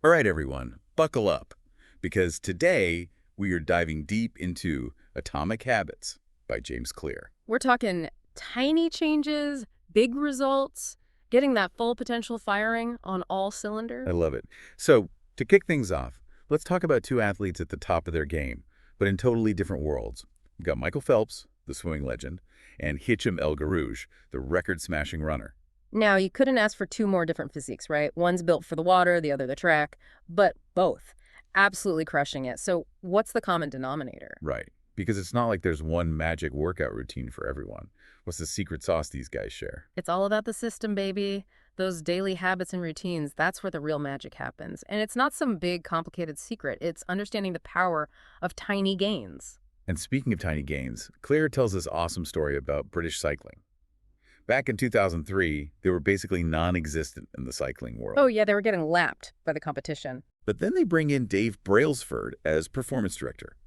All right, everyone, buckle up, because today we are diving deep into Atomic Habits by James Clear. We're talking tiny changes, big results, getting that full potential firing on all I cylinders. love it. So, to kick things off, let's talk about two athletes at the top of their game, but in totally different worlds. We've got Michael Phelps, the swimming legend, and Hicham El Guerrouj, the record-smashing runner. Now, you couldn't ask for two more different physiques, right? One's built for the water, the other the track, but both absolutely crushing it. So what's the common denominator? Right. Because it's not like there's one magic workout routine for everyone. What's the secret sauce these guys share? It's all about the system, baby. Those daily habits and routines, that's where the real magic happens. And it's not some big, complicated secret. It's understanding the power of tiny gains. And speaking of tiny gains, Claire tells this awesome story about British cycling. Back in 2003, they were basically non-existent in the cycling Oh, world. yeah, they were getting lapped by the competition. But then they bring in Dave Brailsford as performance director.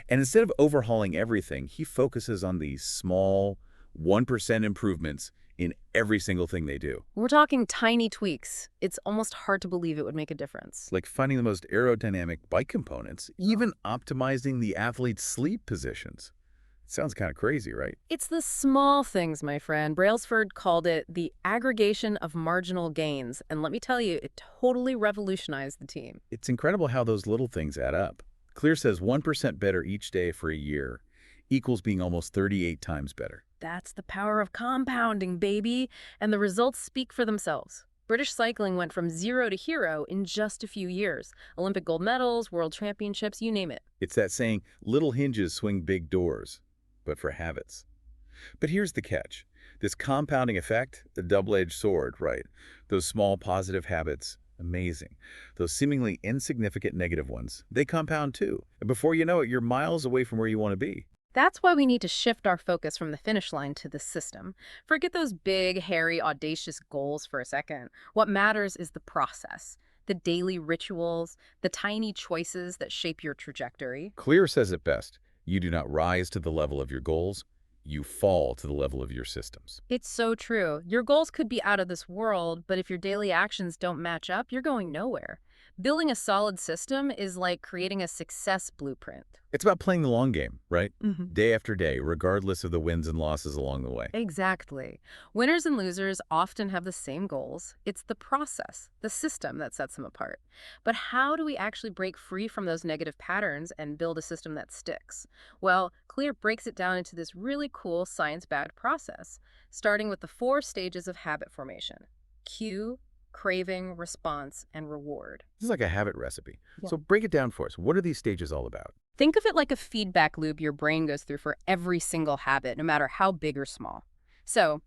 And instead of overhauling everything, he focuses on these small 1% improvements in every single thing they do. We're talking tiny tweaks. It's almost hard to believe it would make a difference. Like finding the most aerodynamic bike components, even optimizing the athlete's sleep positions. Sounds kind of crazy, right? It's the small things, my friend. Brailsford called it the aggregation of marginal gains. And let me tell you, it totally revolutionized the team. It's incredible how those little things add up. Clear says 1% better each day for a year equals being almost 38 times better. That's the power of compounding, baby. And the results speak for themselves. British cycling went from zero to hero in just a few years. Olympic gold medals, world championships, you name it. It's that saying, little hinges swing big doors, but for habits. But here's the catch. This compounding effect, the double-edged sword, right? Those small positive habits, amazing. Those seemingly insignificant negative ones, they compound too. And before you know it, you're miles away from where you want to be. That's why we need to shift our focus from the finish line to the system. Forget those big, hairy, audacious goals for a second. What matters is the process, the daily rituals, the tiny choices that shape your trajectory. Clear says it best. You do not rise to the level of your goals, you fall to the level of your systems. It's so true. Your goals could be out of this world, but if your daily actions don't match up, you're going nowhere. Building a solid system is like creating a success blueprint. It's about playing the long game, right? Mhm. Day after day, regardless of the wins and losses along the way. Exactly. Winners and losers often have the same goals. It's the process, the system that sets them apart. But how do we actually break free from those negative patterns and build a system that sticks? Well, Clear breaks it down into this really cool science-backed process, starting with the 4 stages of habit formation: cue, craving, response, and reward. This is like a habit recipe. Yeah. So break it down for us. What are these stages all about? Think of it like a feedback loop your brain goes through for every single habit, no matter how big or small. So,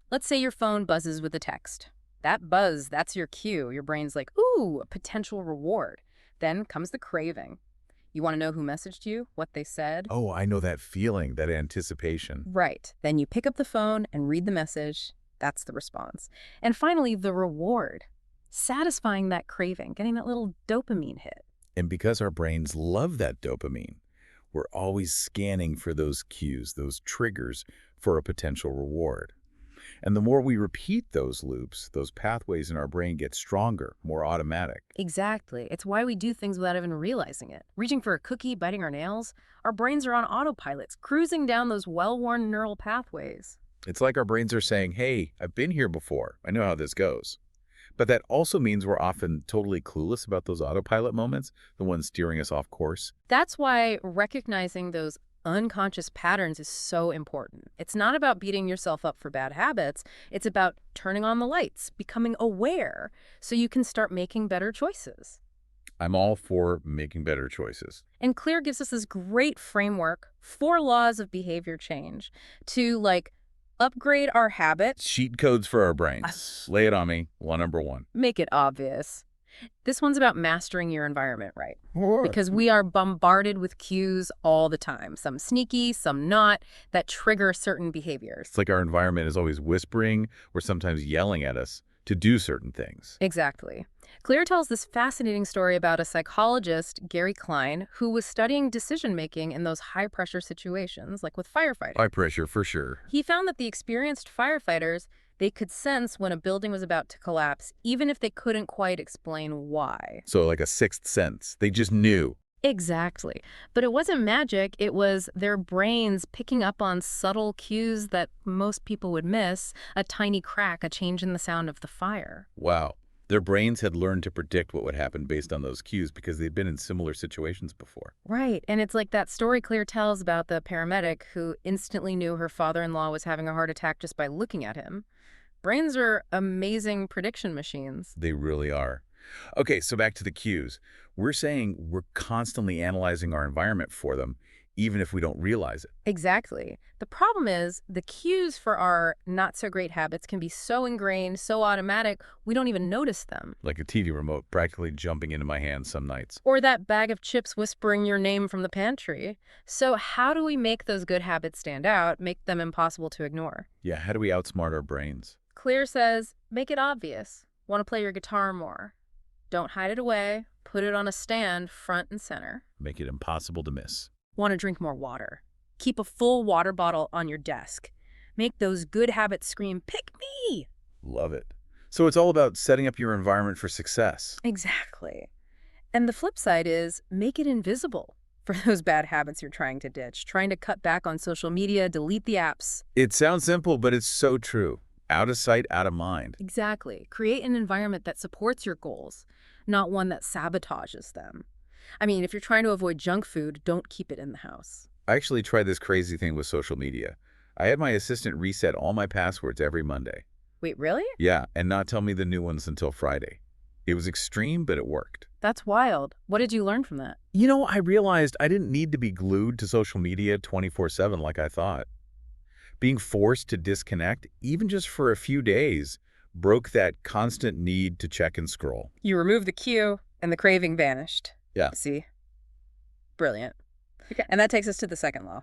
let's say your phone buzzes with a text. That buzz, that's your cue. Your brain's like, ooh, a potential reward. Then comes the craving. You want to know who messaged you, what they said? Oh, I know that feeling, that anticipation. Right. Then you pick up the phone and read the message. That's the response. And finally, the reward. Satisfying that craving, getting that little dopamine hit. And because our brains love that dopamine, we're always scanning for those cues, those triggers for a potential reward. And the more we repeat those loops, those pathways in our brain get stronger, more automatic. Exactly. It's why we do things without even realizing it. Reaching for a cookie, biting our nails, our brains are on autopilots, cruising down those well-worn neural pathways. It's like our brains are saying, hey, I've been here before. I know how this goes. But that also means we're often totally clueless about those autopilot moments, the ones steering us off course. That's why recognizing those unconscious patterns is so important. It's not about beating yourself up for bad habits. It's about turning on the lights, becoming aware, so you can start making better choices. I'm all for making better choices. And Clear gives us this great framework, 4 laws of behavior change, to upgrade our habits. Cheat codes for our brains. Lay it on me. Law number 1. Make it obvious. This one's about mastering your environment, right? Or Because we are bombarded with cues all the time, some sneaky, some not, that trigger certain behaviors. it's like our environment is always whispering or sometimes yelling at us to do certain things. Exactly. Clear tells this fascinating story about a psychologist, Gary Klein, who was studying decision-making in those high-pressure situations, like with firefighters. High pressure for sure. He found that the experienced firefighters, They could sense when a building was about to collapse, even if they couldn't quite explain why. So like a sixth sense. They just knew. Exactly. But it wasn't magic, it was their brains picking up on subtle cues that most people would miss, a tiny crack, a change in the sound of the fire. Wow. Their brains had learned to predict what would happen based on those cues because they'd been in similar situations before. Right, and it's like that story Claire tells about the paramedic who instantly knew her father-in-law was having a heart attack just by looking at him. Brains are amazing prediction machines. They really are. Okay, so back to the cues. We're saying we're constantly analyzing our environment for them, even if we don't realize it. Exactly. The problem is the cues for our not-so-great habits can be so ingrained, so automatic, we don't even notice them. Like a TV remote practically jumping into my hand some nights. Or that bag of chips whispering your name from the pantry. So how do we make those good habits stand out, make them impossible to ignore? Yeah, how do we outsmart our brains? Claire says, make it obvious. Want to play your guitar more. Don't hide it away. Put it on a stand front and center. Make it impossible to miss. Want to drink more water. Keep a full water bottle on your desk. Make those good habits scream, pick me! Love it. So it's all about setting up your environment for success. Exactly. And the flip side is make it invisible for those bad habits you're trying to ditch, trying to cut back on social media, delete the apps. It sounds simple, but it's so true. Out of sight, out of mind. Exactly. Create an environment that supports your goals, not one that sabotages them. I mean, if you're trying to avoid junk food, don't keep it in the house. I actually tried this crazy thing with social media. I had my assistant reset all my passwords every Monday. Wait, really? Yeah, and not tell me the new ones until Friday. It was extreme, but it worked. That's wild. What did you learn from that? You know, I realized I didn't need to be glued to social media 24/7 like I thought. Being forced to disconnect, even just for a few days, broke that constant need to check and scroll. You removed the cue, and the craving vanished. Yeah. See? Brilliant. Okay. And that takes us to the second law.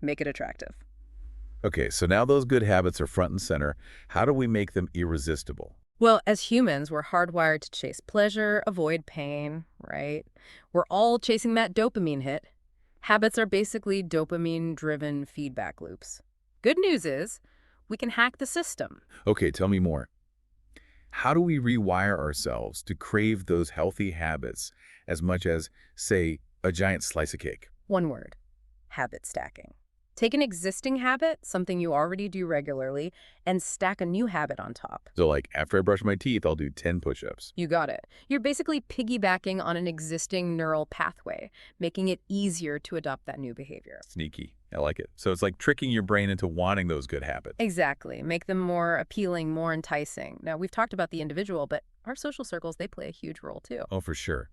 Make it attractive. Okay, so now those good habits are front and center. How do we make them irresistible? Well, as humans, we're hardwired to chase pleasure, avoid pain, right? We're all chasing that dopamine hit. Habits are basically dopamine-driven feedback loops. Good news is, we can hack the system. Okay, tell me more. How do we rewire ourselves to crave those healthy habits as much as, say, a giant slice of cake? One word, habit stacking. Take an existing habit, something you already do regularly, and stack a new habit on top. So like, after I brush my teeth, I'll do 10 push-ups. You got it. You're basically piggybacking on an existing neural pathway, making it easier to adopt that new behavior. Sneaky. I like it. So it's like tricking your brain into wanting those good habits. Exactly. Make them more appealing, more enticing. Now, we've talked about the individual, but our social circles, they play a huge role too. Oh, for sure.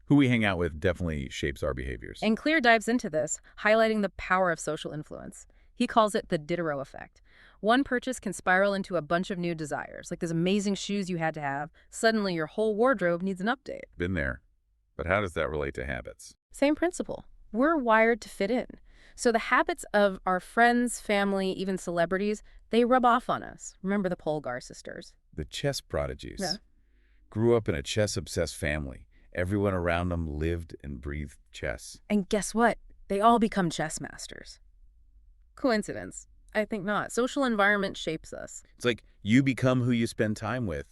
Who we hang out with definitely shapes our behaviors. And Clear dives into this, highlighting the power of social influence. He calls it the Diderot effect. One purchase can spiral into a bunch of new desires, like those amazing shoes you had to have. Suddenly, your whole wardrobe needs an update. Been there. But how does that relate to habits? Same principle. We're wired to fit in. So the habits of our friends, family, even celebrities, they rub off on us. Remember the Polgar sisters? The chess prodigies. Yeah. Grew up in a chess-obsessed family. Everyone around them lived and breathed chess. And guess what? They all become chess masters. Coincidence? I think not. Social environment shapes us. It's like you become who you spend time with.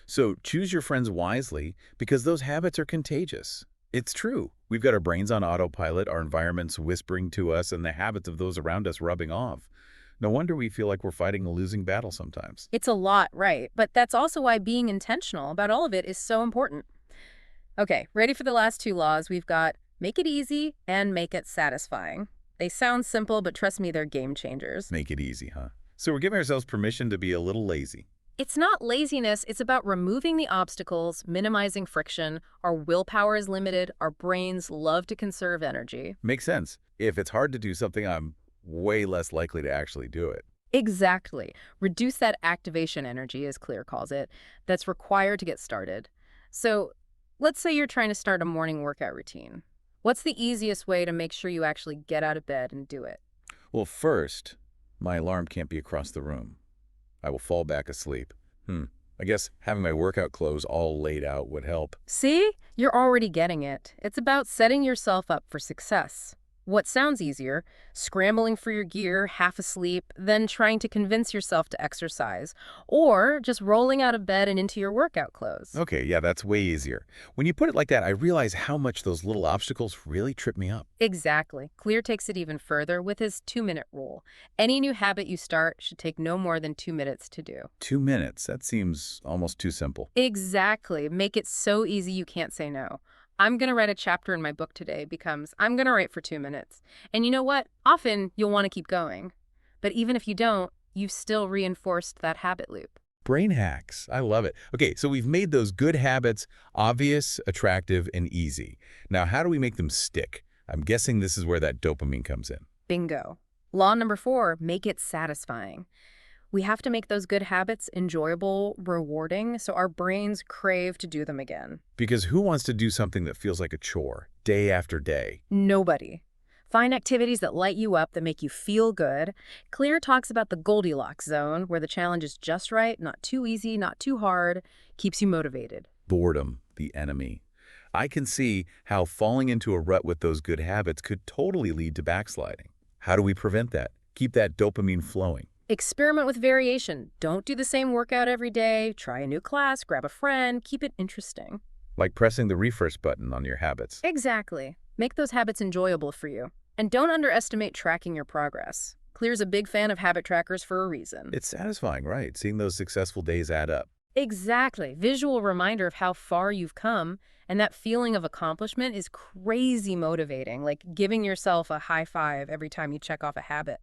So choose your friends wisely because those habits are contagious. It's true. We've got our brains on autopilot, our environment's whispering to us, and the habits of those around us rubbing off. No wonder we feel like we're fighting a losing battle sometimes. It's a lot, right? But that's also why being intentional about all of it is so important. Okay, ready for the last two laws? We've got make it easy and make it satisfying. They sound simple, but trust me, they're game changers. Make it easy, huh? So we're giving ourselves permission to be a little lazy. It's not laziness, it's about removing the obstacles, minimizing friction. Our willpower is limited, our brains love to conserve energy. Makes sense. If it's hard to do something, I'm way less likely to actually do it. Exactly. Reduce that activation energy, as Clear calls it, that's required to get started. So let's say you're trying to start a morning workout routine. What's the easiest way to make sure you actually get out of bed and do it? Well, first, my alarm can't be across the room. I will fall back asleep. I guess having my workout clothes all laid out would help. See? You're already getting it. It's about setting yourself up for success. What sounds easier, scrambling for your gear, half asleep, then trying to convince yourself to exercise, or just rolling out of bed and into your workout clothes? Okay, yeah, that's way easier. When you put it like that, I realize how much those little obstacles really trip me up. Exactly. Clear takes it even further with his 2-minute rule. Any new habit you start should take no more than 2 minutes to do. 2 minutes, that seems almost too simple. Exactly. Make it so easy you can't say no. I'm going to write a chapter in my book today becomes I'm going to write for 2 minutes. And you know what? Often you'll want to keep going. But even if you don't, you've still reinforced that habit loop. Brain hacks, I love it. Okay, so we've made those good habits obvious, attractive, and easy. Now, how do we make them stick? I'm guessing this is where that dopamine comes in. Bingo. Law number 4, make it satisfying. We have to make those good habits enjoyable, rewarding, so our brains crave to do them again. Because who wants to do something that feels like a chore, day after day? Nobody. Find activities that light you up, that make you feel good. Clear talks about the Goldilocks zone, where the challenge is just right, not too easy, not too hard, keeps you motivated. Boredom, the enemy. I can see how falling into a rut with those good habits could totally lead to backsliding. How do we prevent that? Keep that dopamine flowing. Experiment with variation. Don't do the same workout every day. Try a new class, grab a friend, keep it interesting. Like pressing the refresh button on your habits. Exactly. Make those habits enjoyable for you. And don't underestimate tracking your progress. Clear's a big fan of habit trackers for a reason. It's satisfying, right? Seeing those successful days add up. Exactly. Visual reminder of how far you've come, and that feeling of accomplishment is crazy motivating, like giving yourself a high five every time you check off a habit.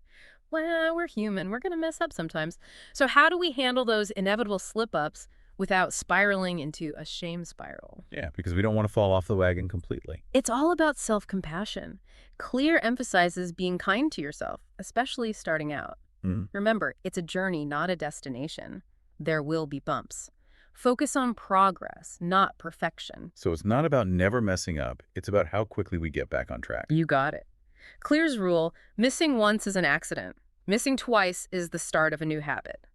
Well, we're human. We're going to mess up sometimes. So how do we handle those inevitable slip-ups without spiraling into a shame spiral? Yeah, because we don't want to fall off the wagon completely. It's all about self-compassion. Clear emphasizes being kind to yourself, especially starting out. Mhm. Remember, it's a journey, not a destination. There will be bumps. Focus on progress, not perfection. So it's not about never messing up. It's about how quickly we get back on track. You got it. Clear's rule, missing once is an accident. Missing twice is the start of a new habit.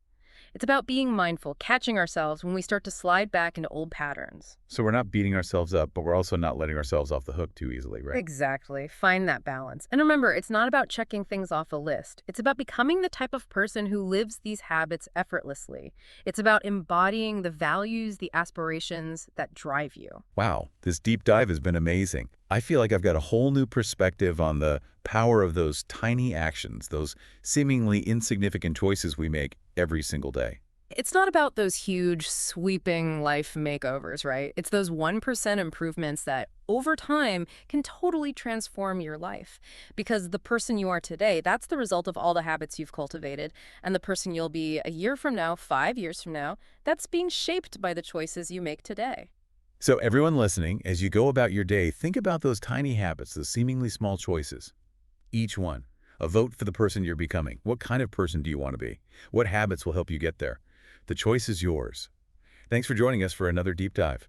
It's about being mindful, catching ourselves when we start to slide back into old patterns. So we're not beating ourselves up, but we're also not letting ourselves off the hook too easily, right? Exactly. Find that balance. And remember, it's not about checking things off a list. It's about becoming the type of person who lives these habits effortlessly. It's about embodying the values, the aspirations that drive you. Wow, this deep dive has been amazing. I feel like I've got a whole new perspective on the power of those tiny actions, those seemingly insignificant choices we make every single day. It's not about those huge, sweeping life makeovers, right? It's those 1% improvements that, over time, can totally transform your life. Because the person you are today, that's the result of all the habits you've cultivated. And the person you'll be a year from now, 5 years from now, that's being shaped by the choices you make today. So everyone listening, as you go about your day, think about those tiny habits, those seemingly small choices. Each one, a vote for the person you're becoming. What kind of person do you want to be? What habits will help you get there? The choice is yours. Thanks for joining us for another deep dive.